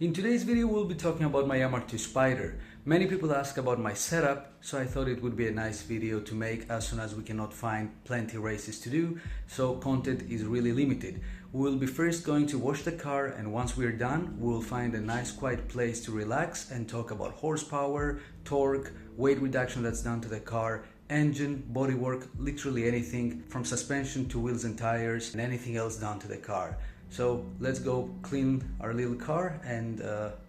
In today's video we'll be talking about my MR2 Spider. Many people ask about my setup, so I thought it would be a nice video to make as soon as we cannot find plenty races to do, so content is really limited. We will be first going to wash the car, and once we're done we will find a nice quiet place to relax and talk about horsepower, torque, weight reduction that's done to the car, engine, bodywork, literally anything from suspension to wheels and tires and anything else done to the car. So let's go clean our little car and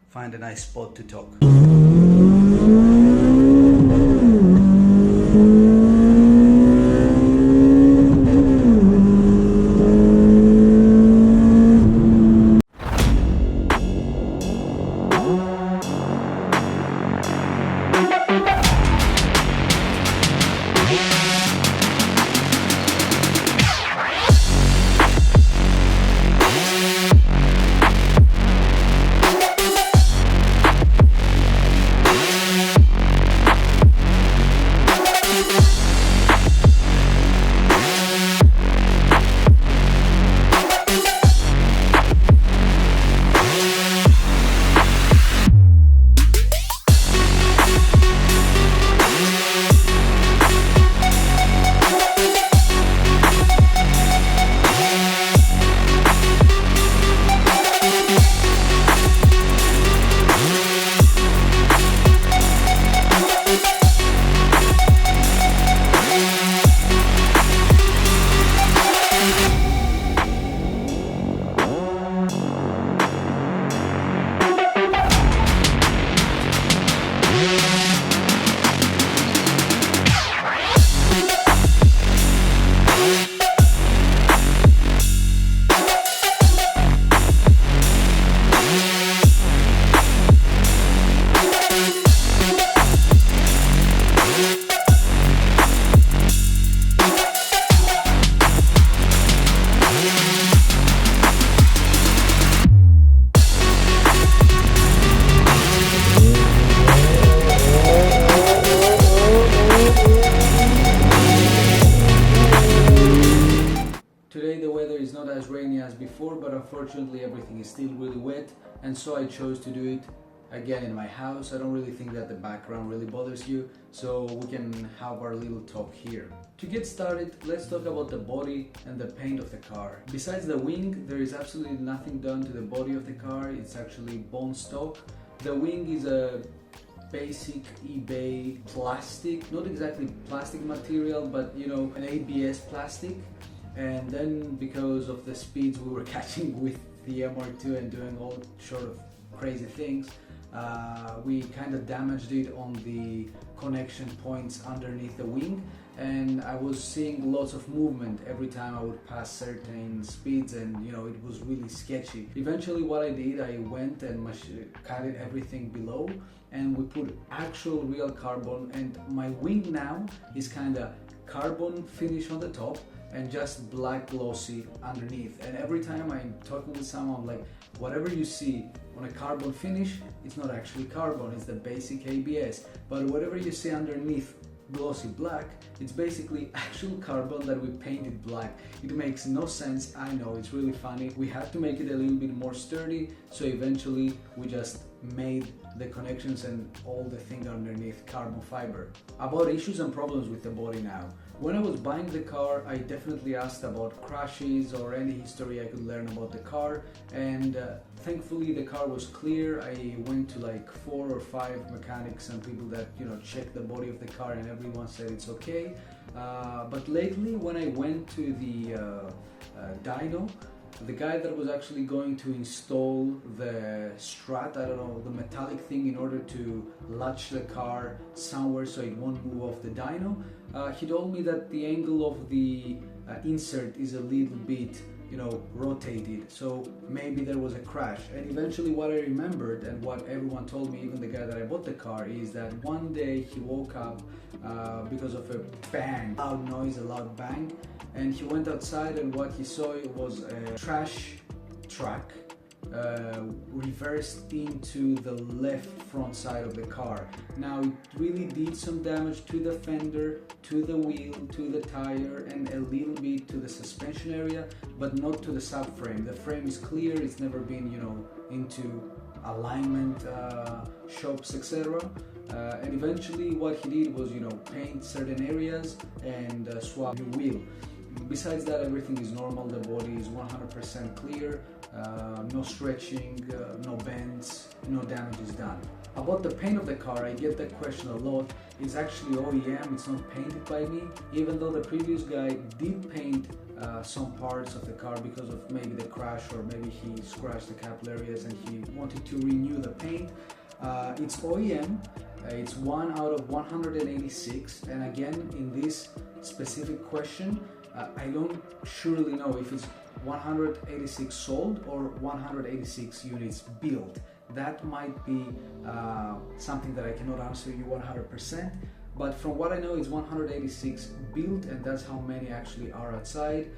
find a nice spot to talk. Today the weather is not as rainy as before, but unfortunately everything is still really wet, and so I chose to do it again in my house. I don't really think that the background really bothers you, so we can have our little talk here. To get started, let's talk about the body and the paint of the car. Besides the wing, there is absolutely nothing done to the body of the car. It's actually bone stock. The wing is a basic eBay plastic, not exactly plastic material, but you know, an ABS plastic. And then because of the speeds we were catching with the MR2 and doing all sort of crazy things, we kind of damaged it on the connection points underneath the wing, and I was seeing lots of movement every time I would pass certain speeds, and you know, it was really sketchy. Eventually what I did, I went and cut everything below, and we put actual real carbon, and my wing now is kind of carbon finish on the top and just black glossy underneath. And every time I'm talking with someone, I'm like, whatever you see on a carbon finish, it's not actually carbon, it's the basic ABS. But whatever you see underneath glossy black, it's basically actual carbon that we painted black. It makes no sense, I know, it's really funny. We had to make it a little bit more sturdy, so eventually we just made the connections and all the thing underneath carbon fiber. About issues and problems with the body now. When I was buying the car, I definitely asked about crashes or any history I could learn about the car, and thankfully the car was clear. I went to like 4 or 5 mechanics and people that, you know, checked the body of the car, and everyone said it's okay. But lately when I went to the dyno, the guy that was actually going to install the strut, I don't know, the metallic thing in order to latch the car somewhere so it won't move off the dyno, he told me that the angle of the insert is a little bit, you know, rotated, so maybe there was a crash. And eventually what I remembered, and what everyone told me, even the guy that I bought the car, is that one day he woke up because of a bang, loud noise, a loud bang, and he went outside, and what he saw was a trash truck reversed into the left front side of the car. Now it really did some damage to the fender, to the wheel, to the tire, and a little bit to the suspension area, but not to the subframe. The frame is clear, it's never been, into alignment shops, etc. And eventually what he did was, you know, paint certain areas and swap new wheel. Besides that, everything is normal, the body is 100% clear, no stretching, no bends, no damage is done. About the paint of the car, I get that question a lot. It's actually OEM, it's not painted by me, even though the previous guy did paint some parts of the car because of maybe the crash, or maybe he scratched the capillaries and he wanted to renew the paint. It's OEM, it's 1 out of 186, and again, in this specific question, I don't surely know if it's 186 sold or 186 units built. That might be something that I cannot answer you 100%, but from what I know, it's 186 built, and that's how many actually are outside.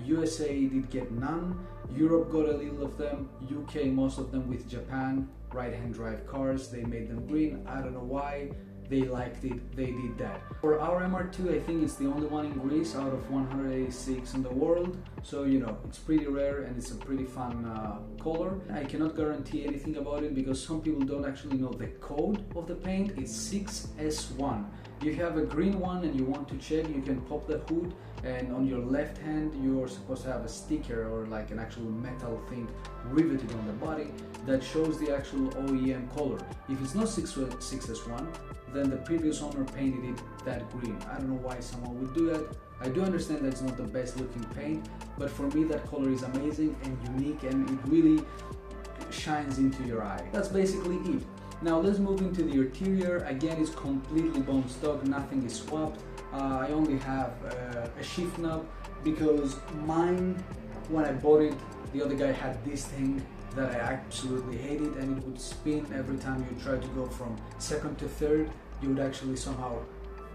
USA did get none, Europe got a little of them, UK most of them with Japan, right-hand drive cars, they made them green, I don't know why. They liked it, they did that. For our MR2, I think it's the only one in Greece out of 186 in the world. So, you know, it's pretty rare and it's a pretty fun color. I cannot guarantee anything about it because some people don't actually know the code of the paint. It's 6S1. If you have a green one and you want to check, you can pop the hood, and on your left hand you're supposed to have a sticker or like an actual metal thing riveted on the body that shows the actual OEM color. If it's not 6S1, then the previous owner painted it that green. I don't know why someone would do that. I do understand that it's not the best looking paint, but for me that color is amazing and unique, and it really shines into your eye. That's basically it. Now let's move into the interior. Again, it's completely bone stock, nothing is swapped. I only have a shift knob because mine, when I bought it, the other guy had this thing that I absolutely hated, and it would spin every time you try to go from second to third. You would actually somehow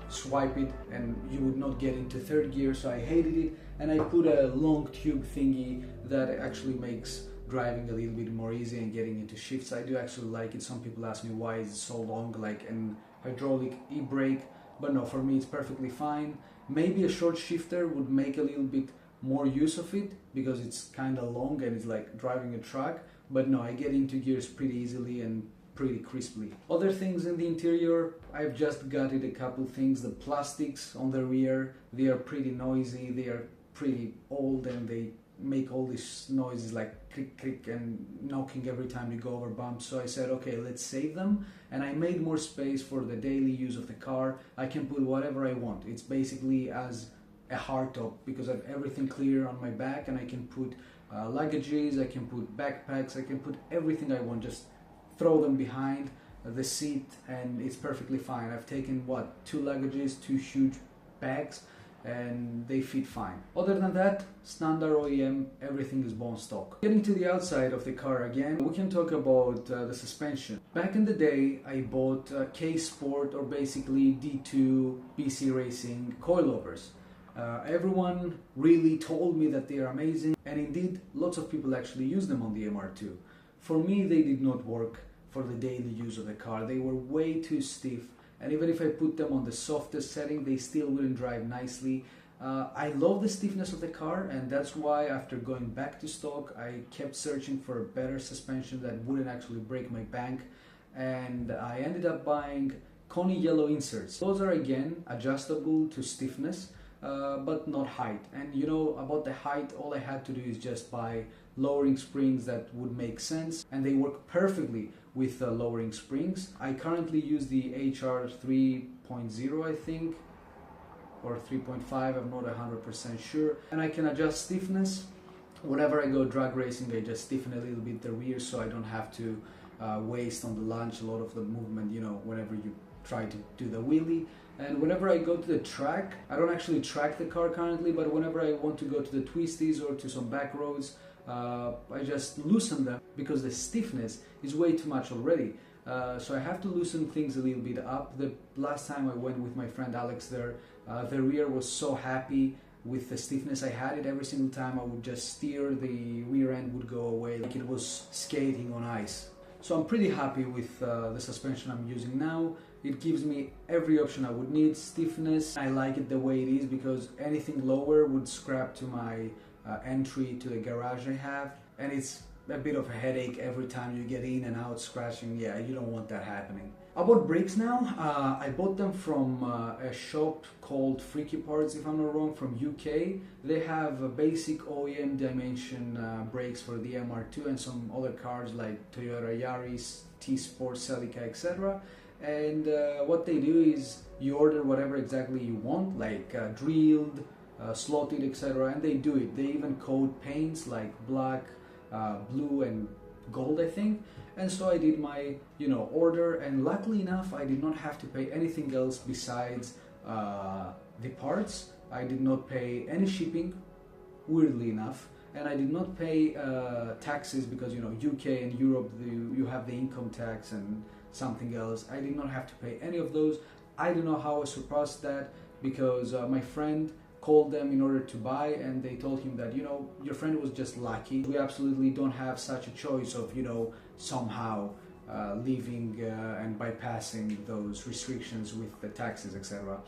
swipe it and you would not get into third gear, so I hated it, and I put a long tube thingy that actually makes driving a little bit more easy and getting into shifts. I do actually like it. Some people ask me why is it so long, like an hydraulic e-brake, but no, for me it's perfectly fine. Maybe a short shifter would make a little bit more use of it because it's kind of long and it's like driving a truck, but no, I get into gears pretty easily and pretty crisply. Other things in the interior, I've just gutted a couple things. The plastics on the rear, they are pretty noisy, they are pretty old, and they make all these noises like click click and knocking every time you go over bumps. So I said, okay, let's save them, and I made more space for the daily use of the car. I can put whatever I want. It's basically as a hardtop because I have everything clear on my back, and I can put luggages, I can put backpacks, I can put everything I want, just throw them behind the seat and it's perfectly fine. I've taken what, 2 luggages, 2 huge bags, and they fit fine. Other than that, standard OEM, everything is bone stock. Getting to the outside of the car again, we can talk about the suspension. Back in the day, I bought K Sport, or basically D2 BC Racing coilovers. Everyone really told me that they are amazing, and indeed, lots of people actually use them on the MR2. For me, they did not work for the daily use of the car. They were way too stiff, and even if I put them on the softest setting, they still wouldn't drive nicely. I love the stiffness of the car, and that's why after going back to stock, I kept searching for a better suspension that wouldn't actually break my bank, and I ended up buying Coney yellow inserts. Those are again adjustable to stiffness, but not height. And you know, about the height, all I had to do is just buy lowering springs that would make sense, and they work perfectly with lowering springs. I currently use the HR 3.0, I think, or 3.5, I'm not 100% sure, and I can adjust stiffness. Whenever I go drag racing, I just stiffen a little bit the rear so I don't have to waste on the lunge a lot of the movement, you know, whenever you try to do the wheelie. And whenever I go to the track, I don't actually track the car currently, but whenever I want to go to the twisties or to some back roads, I just loosen them because the stiffness is way too much already. So I have to loosen things a little bit up. The last time I went with my friend Alex there, the rear was so happy with the stiffness. I had it every single time I would just steer, the rear end would go away like it was skating on ice. So I'm pretty happy with the suspension I'm using now. It gives me every option I would need. Stiffness, I like it the way it is because anything lower would scrap to my entry to the garage I have, and it's a bit of a headache every time you get in and out scratching. Yeah, you don't want that happening. About brakes now, I bought them from a shop called Freaky Parts, if I'm not wrong, from UK. They have a basic OEM dimension brakes for the MR2 and some other cars like Toyota Yaris, T-Sport, Celica, etc. And what they do is you order whatever exactly you want, like drilled, slotted, etc. And they do it. They even coat paints like black, blue and gold, I think. And so I did my order, and luckily enough I did not have to pay anything else besides the parts. I did not pay any shipping, weirdly enough, and I did not pay taxes because UK and Europe you have the income tax and something else. I did not have to pay any of those. I don't know how I surpassed that because my friend called them in order to buy, and they told him that your friend was just lucky. We absolutely don't have such a choice of somehow leaving and bypassing those restrictions with the taxes, etc.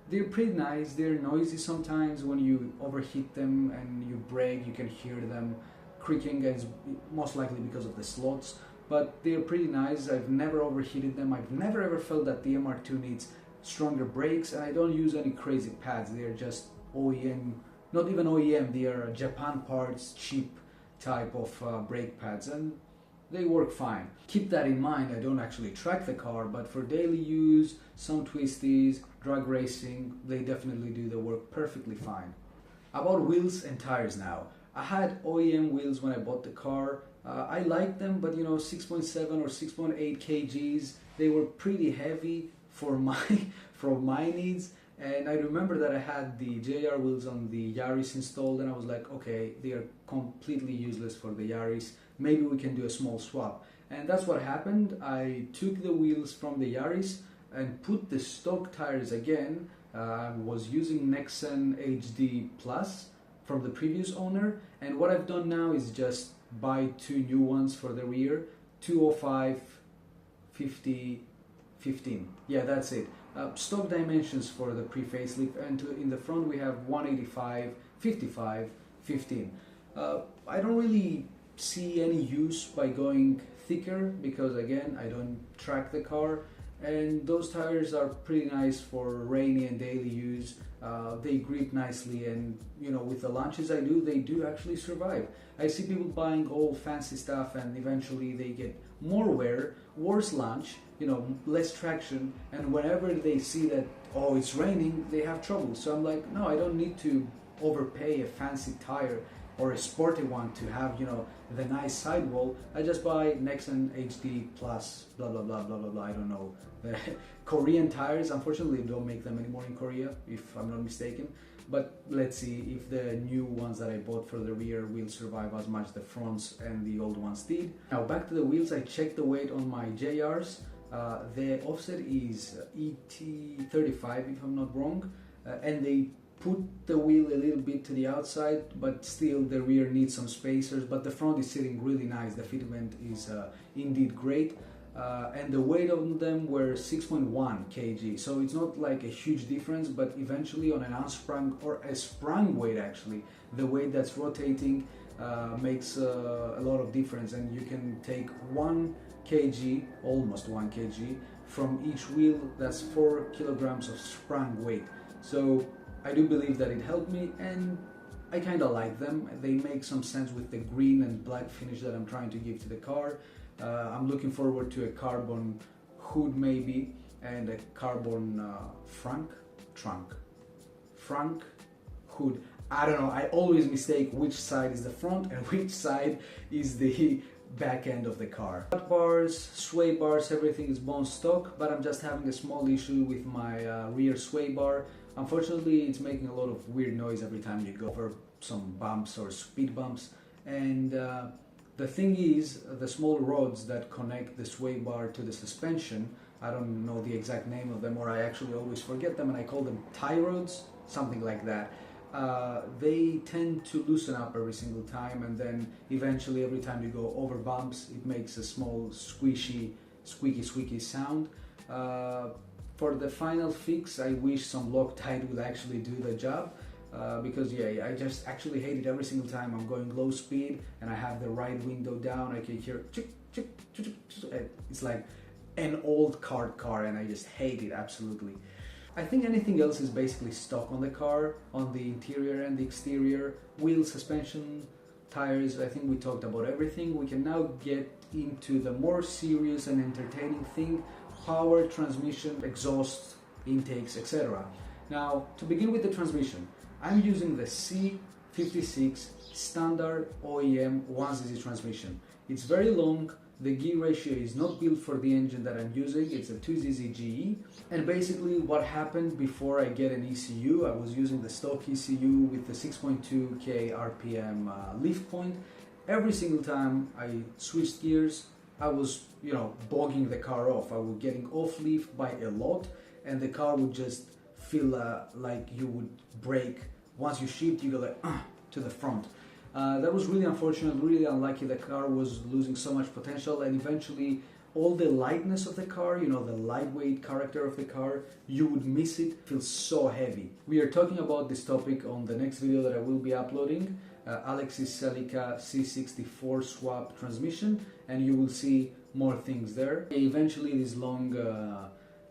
They're pretty nice. They're noisy sometimes. When you overheat them and you brake, you can hear them creaking, and it's most likely because of the slots, but they're pretty nice. I've never overheated them. I've never ever felt that the MR2 needs stronger brakes, and I don't use any crazy pads. They're just OEM, not even OEM, they are Japan parts, cheap type of brake pads, and they work fine. Keep that in mind. I don't actually track the car, but for daily use, some twisties, drag racing, they definitely do the work perfectly fine. About wheels and tires now. I had OEM wheels when I bought the car. I liked them, but 6.7 or 6.8 kgs, they were pretty heavy for my needs. And I remember that I had the JR wheels on the Yaris installed, and I was like, okay, they are completely useless for the Yaris. Maybe we can do a small swap. And that's what happened. I took the wheels from the Yaris and put the stock tires again. I was using Nexen HD Plus from the previous owner. And what I've done now is just buy two new ones for the rear, 205, 50, 15. Yeah, that's it. Stock dimensions for the pre-facelift, and in the front we have 185, 55, 15. I don't really see any use by going thicker because again I don't track the car, and those tires are pretty nice for rainy and daily use. They grip nicely, and with the launches I do, they do actually survive. I see people buying all fancy stuff and eventually they get more wear, worse launch, less traction, and whenever they see that, oh, it's raining, they have trouble. So I'm like, no, I don't need to overpay a fancy tire or a sporty one to have, the nice sidewall. I just buy Nexen HD Plus, blah, blah, blah, blah, blah, blah, I don't know. The Korean tires, unfortunately, they don't make them anymore in Korea, if I'm not mistaken. But let's see if the new ones that I bought for the rear will survive as much the fronts and the old ones did. Now back to the wheels, I checked the weight on my JRs. The offset is ET35 if I'm not wrong, and they put the wheel a little bit to the outside, but still the rear needs some spacers, but the front is sitting really nice. The fitment is indeed great. And the weight of them were 6.1 kg, so it's not like a huge difference, but eventually on an unsprung or a sprung weight, actually the weight that's rotating makes a lot of difference, and you can take 1 kg, almost 1 kg from each wheel. That's 4 kilograms of sprung weight. So I do believe that it helped me, and I kind of like them. They make some sense with the green and black finish that I'm trying to give to the car. I'm looking forward to a carbon hood maybe, and a carbon frunk hood. I don't know, I always mistake which side is the front and which side is the back end of the car. Bars, sway bars, everything is bone stock, but I'm just having a small issue with my rear sway bar. Unfortunately, it's making a lot of weird noise every time you go over some bumps or speed bumps, and the thing is, the small rods that connect the sway bar to the suspension, I don't know the exact name of them, or I actually always forget them, and I call them tie rods, something like that. They tend to loosen up every single time, and then eventually every time you go over bumps, it makes a small squeaky sound. For the final fix, I wish some Loctite will actually do the job. because yeah, I just actually hate it every single time I'm going low speed and I have the right window down. I can hear chick, chick, chick, chick. It's like an old car and I just hate it absolutely. I think anything else is basically stock on the car, on the interior and the exterior, wheels, suspension, tires. I think we talked about everything. We can now get into the more serious and entertaining thing: power, transmission, exhaust, intakes, etc. Now, to begin with the transmission, I'm using the C56 standard OEM 1cc transmission. It's very long. The gear ratio is not built for the engine that I'm using. It's a 2cc GE. And basically what happened before I get an ECU, I was using the stock ECU with the 6.2k RPM lift point. Every single time I switched gears, I was, bogging the car off. I was getting off lift by a lot, and the car would just feel like you would brake. Once you shift, you go like to the front. That was really unfortunate, really unlucky. The car was losing so much potential, and eventually all the lightness of the car, the lightweight character of the car, you would miss it. It feels so heavy. We are talking about this topic on the next video that I will be uploading, Alex's Celica C64 swap transmission, and you will see more things there. Eventually these long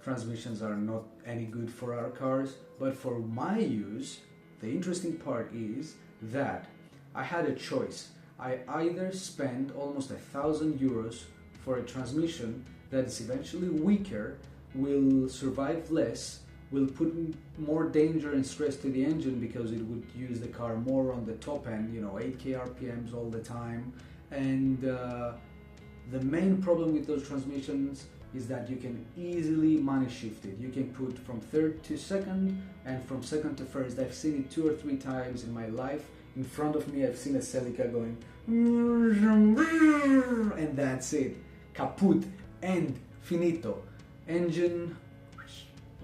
transmissions are not any good for our cars, but for my use, the interesting part is that I had a choice. I either spend almost 1,000 euros for a transmission that is eventually weaker, will survive less, will put more danger and stress to the engine because it would use the car more on the top end, 8k RPMs all the time. And the main problem with those transmissions is that you can easily money shift it. You can put from third to second and from second to first. I've seen it 2 or 3 times in my life. In front of me I've seen a Celica going and that's it. Kaput. End. Finito. Engine,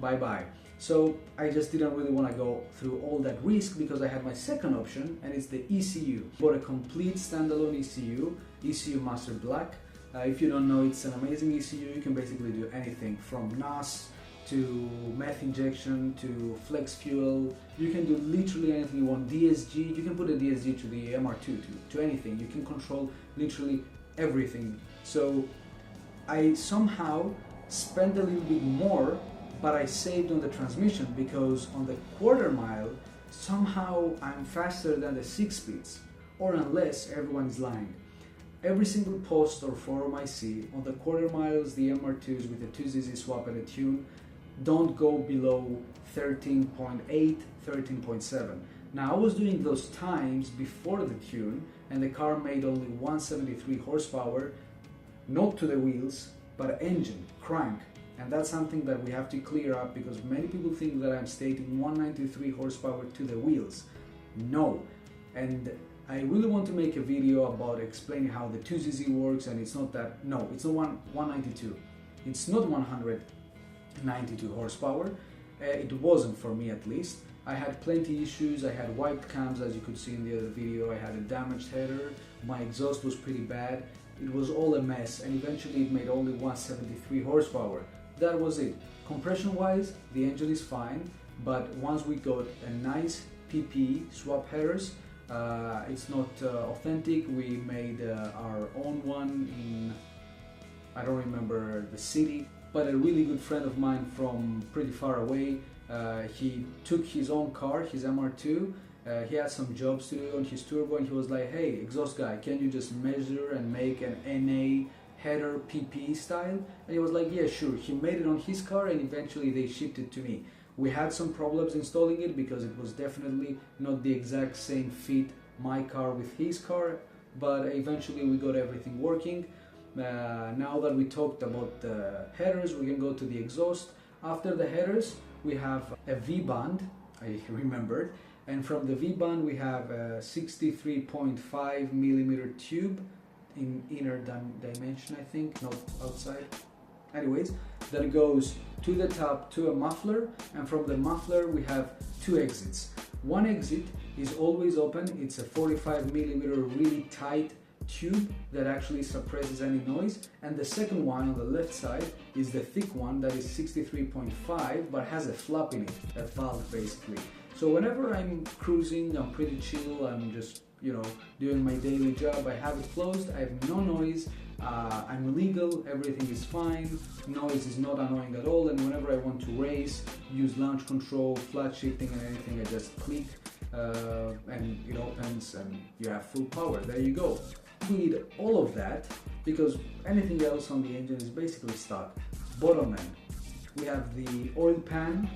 bye bye. So I just didn't really want to go through all that risk because I had my second option, and it's the ECU. Bought a complete standalone ECU Master Black. If you don't know, it's an amazing ECU. You can basically do anything from NAS to meth injection to flex fuel. You can do literally anything you want. DSG, you can put a DSG to the MR2, to anything. You can control literally everything. So I somehow spent a little bit more, but I saved on the transmission because on the quarter mile, somehow I'm faster than the 6 speeds, or unless everyone is lying. Every single post or forum I see, on the quarter miles, the MR2s with the 2cc swap and a tune don't go below 13.8, 13.7. Now I was doing those times before the tune, and the car made only 173 horsepower, not to the wheels, but engine, crank. And that's something that we have to clear up because many people think that I'm stating 193 horsepower to the wheels. No. And I really want to make a video about explaining how the 2cc works, and it's not that, no, it's not 192. It's not 192 horsepower. It wasn't for me, at least. I had plenty issues. I had wiped cams, as you could see in the other video. I had a damaged header. My exhaust was pretty bad. It was all a mess, and eventually it made only 173 horsepower. That was it. Compression wise, the engine is fine, but once we got a nice PP swap headers, it's not authentic. We made our own one in, I don't remember the city, but a really good friend of mine from pretty far away, he took his own car, his MR2, he had some jobs to do on his turbo, and he was like, hey, exhaust guy, can you just measure and make an NA header PP style? And he was like, yeah, sure. He made it on his car, and eventually they shipped it to me. We had some problems installing it because it was definitely not the exact same fit, my car with his car, but eventually we got everything working. Now that we talked about the headers, we can go to the exhaust. After the headers, we have a V-band, I remembered, and from the V-band we have a 63.5 millimeter tube in inner dimension, I think, not outside. Anyways, that goes to the top to a muffler, and from the muffler we have 2 exits. One exit is always open. It's a 45 millimeter really tight tube that actually suppresses any noise, and the second one on the left side is the thick one that is 63.5 but has a flap in it, a valve basically. So whenever I'm cruising, I'm pretty chill, I'm just, you know, doing my daily job, I have it closed, I have no noise, I'm legal, everything is fine, noise is not annoying at all, and whenever I want to race, use launch control, flat shifting and anything, I just click and it opens and you have full power. There you go. You need all of that because anything else on the engine is basically stuck. Bottom end, we have the oil pan,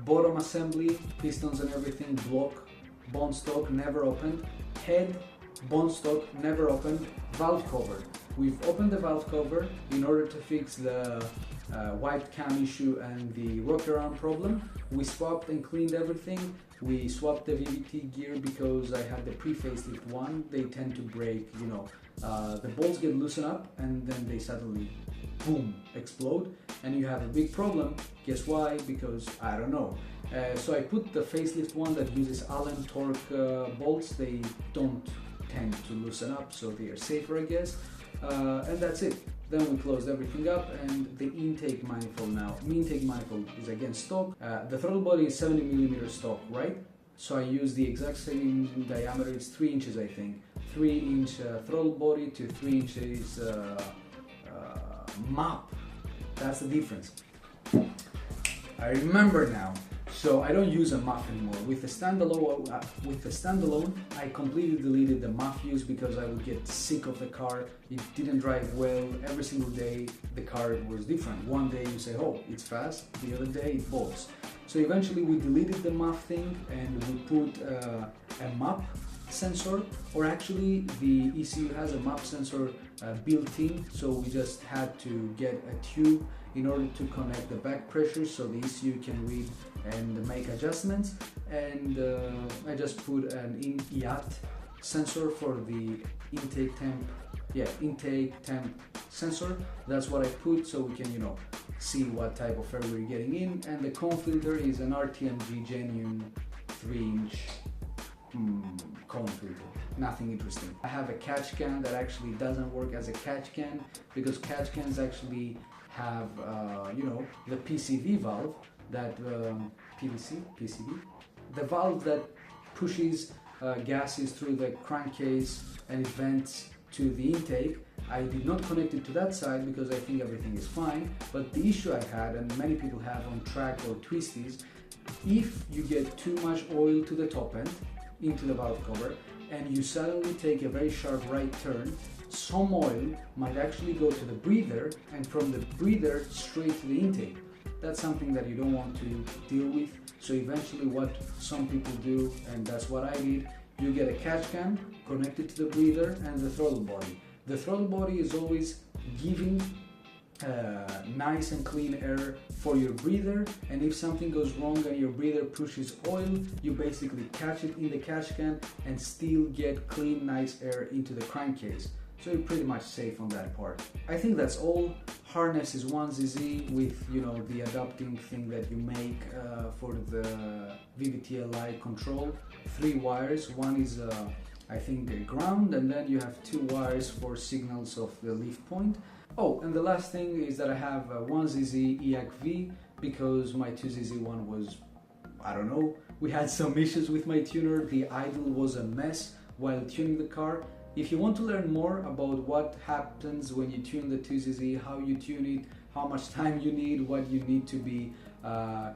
bottom assembly, pistons and everything, block, bone stock, never opened, head, bone stock, never opened, valve cover. We've opened the valve cover in order to fix the wiped cam issue and the rock around problem. We swapped and cleaned everything. We swapped the VVT gear because I had the pre-facelift one. They tend to break, you know, the bolts get loosened up and then they suddenly, boom, explode. And you have a big problem. Guess why? Because I don't know. So I put the facelift one that uses Allen torque bolts. They don't tend to loosen up, so they are safer, I guess. And that's it. Then we closed everything up, and the intake manifold now. Intake manifold is again stock. The throttle body is 70mm stock, right? So I use the exact same diameter. It's 3 inches, I think. 3-inch throttle body to 3 inches map. That's the difference. I remember now. So I don't use a muff anymore. With the standalone, I completely deleted the muff use because I would get sick of the car. It didn't drive well. Every single day the car was different. One day you say, oh, it's fast. The other day it bolts. So eventually we deleted the muff thing and we put a map sensor, or actually the ECU has a map sensor built in, so we just had to get a tube in order to connect the back pressure so the ECU can read and make adjustments. And I just put an IAT sensor for the intake temp sensor. That's what I put so we can, you know, see what type of air we're getting in. And the cone filter is an RTMG genuine 3-inch cone filter. Nothing interesting. I have a catch can that actually doesn't work as a catch can because catch cans actually have you know, the PCV valve that PCV, the valve that pushes gases through the crankcase and it vents to the intake. I did not connect it to that side because I think everything is fine, but the issue I had, and many people have on track or twisties, if you get too much oil to the top end into the valve cover and you suddenly take a very sharp right turn, some oil might actually go to the breather and from the breather straight to the intake. That's something that you don't want to deal with. So eventually what some people do, and that's what I did, you get a catch can connected to the breather and the throttle body. The throttle body is always giving nice and clean air for your breather, and if something goes wrong and your breather pushes oil, you basically catch it in the catch can and still get clean, nice air into the crankcase. So you're pretty much safe on that part. I think that's all. Harness is 1ZZ with, you know, the adapting thing that you make for the VVT-Li control. 3 wires. One is I think a ground, and then you have 2 wires for signals of the lift point. Oh, and the last thing is that I have a 1ZZ EAC-V because my 2ZZ one was, I don't know, we had some issues with my tuner. The idle was a mess while tuning the car. If you want to learn more about what happens when you tune the 2ZZ, how you tune it, how much time you need, what you need to be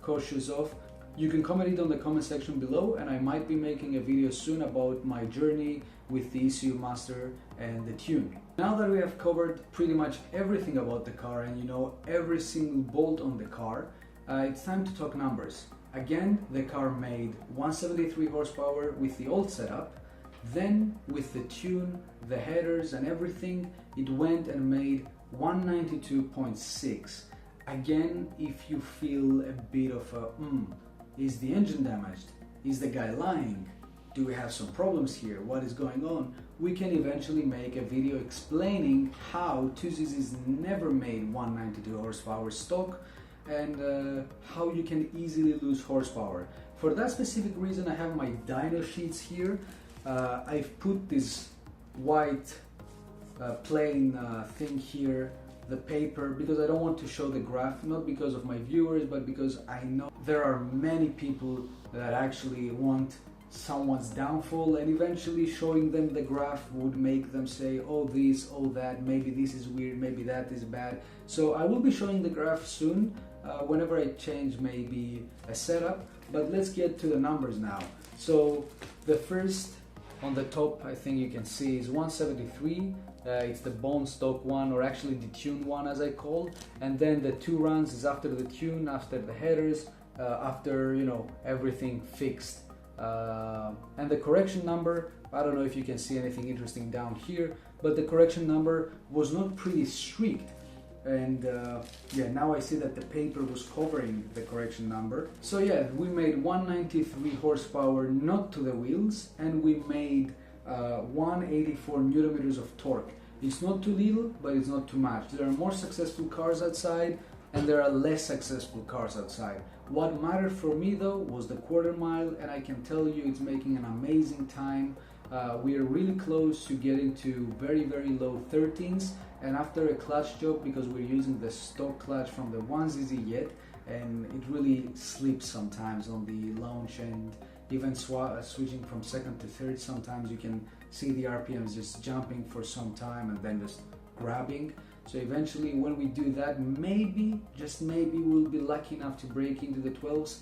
cautious of, you can comment it on the comment section below, and I might be making a video soon about my journey with the ECU master and the tune. Now that we have covered pretty much everything about the car and you know every single bolt on the car, it's time to talk numbers. Again, the car made 173 horsepower with the old setup. Then with the tune, the headers and everything, it went and made 192.6. Again, if you feel a bit of a is the engine damaged? Is the guy lying? Do we have some problems here? What is going on? We can eventually make a video explaining how 2ZZs never made 192 horsepower stock and how you can easily lose horsepower. For that specific reason, I have my dyno sheets here. I've put this white plain thing here the paper, because I don't want to show the graph, not because of my viewers, but because I know there are many people that actually want someone's downfall, and eventually showing them the graph would make them say, oh this, oh that, maybe this is weird, maybe that is bad. So I will be showing the graph soon, whenever I change maybe a setup, but let's get to the numbers now. So the first on the top, I think you can see, is 173. It's the bone stock one, or actually the tune one as I call, and then the 2 runs is after the tune, after the headers, after, you know, everything fixed. And the correction number, I don't know if you can see anything interesting down here, but the correction number was not pretty strict, and yeah, now I see that the paper was covering the correction number. So yeah, we made 193 horsepower not to the wheels, and we made 184 newton meters of torque. It's not too little, but it's not too much. There are more successful cars outside, and there are less successful cars outside. What mattered for me though was the quarter mile, and I can tell you it's making an amazing time. We are really close to getting to very, very low 13s, and after a clutch job, because we're using the stock clutch from the 1ZZ yet, and it really slips sometimes on the launch, and even switching from second to third, sometimes you can see the RPMs just jumping for some time and then just grabbing. So eventually when we do that, maybe, just maybe, we'll be lucky enough to break into the 12s.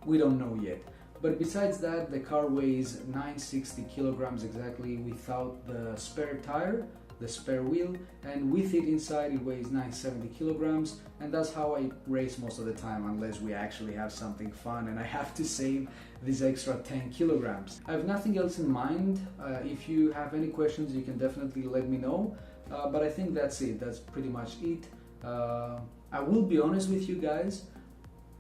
We don't know yet. But besides that, the car weighs 960 kilograms exactly without the spare tire, the spare wheel, and with it inside it weighs 970 kilograms, and that's how I race most of the time, unless we actually have something fun and I have to save these extra 10 kilograms. I have nothing else in mind. If you have any questions, you can definitely let me know. But I think that's it. That's pretty much it. I will be honest with you guys.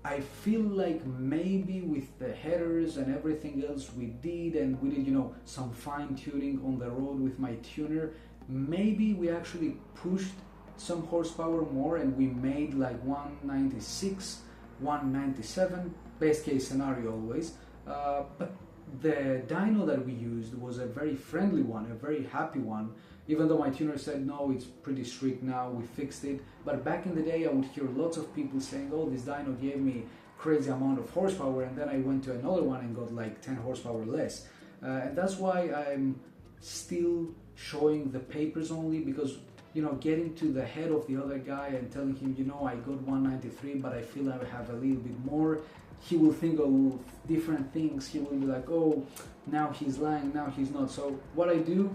I feel like maybe with the headers and everything else we did, you know, some fine tuning on the road with my tuner, maybe we actually pushed some horsepower more and we made like 196, 197, best case scenario always. But the dyno that we used was a very friendly one, a very happy one, even though my tuner said no, it's pretty strict now, we fixed it. But back in the day I would hear lots of people saying, oh, this dyno gave me crazy amount of horsepower, and then I went to another one and got like 10 horsepower less. And that's why I'm still showing the papers only, because, you know, getting to the head of the other guy and telling him, you know, I got 193 but I feel I have a little bit more, he will think of different things. He will be like, oh, now he's lying, now he's not. So what I do,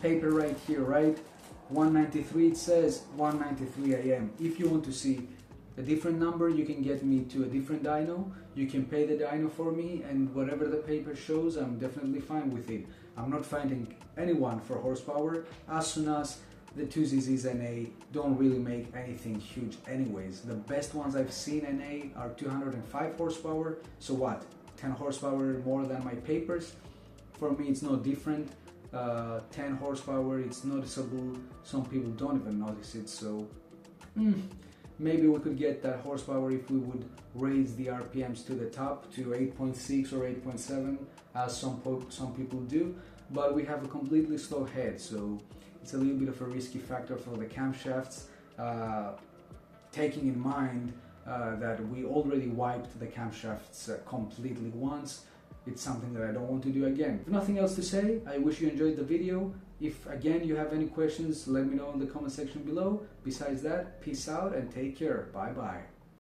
paper right here, right, 193, it says 193 AM. If you want to see a different number, you can get me to a different dyno, you can pay the dyno for me, and whatever the paper shows, I'm definitely fine with it. I'm not fighting anyone for horsepower, as soon as the 2ZZs NA don't really make anything huge anyways. The best ones I've seen NA are 205 horsepower, so what, 10 horsepower more than my papers? For me it's no different. 10 horsepower, it's noticeable. Some people don't even notice it, so maybe we could get that horsepower if we would raise the RPMs to the top to 8.6 or 8.7, as some people do, but we have a completely slow head, so it's a little bit of a risky factor for the camshafts, taking in mind that we already wiped the camshafts completely once. It's something that I don't want to do again. If nothing else to say, I wish you enjoyed the video. If again you have any questions, let me know in the comment section below. Besides that, peace out and take care. Bye bye.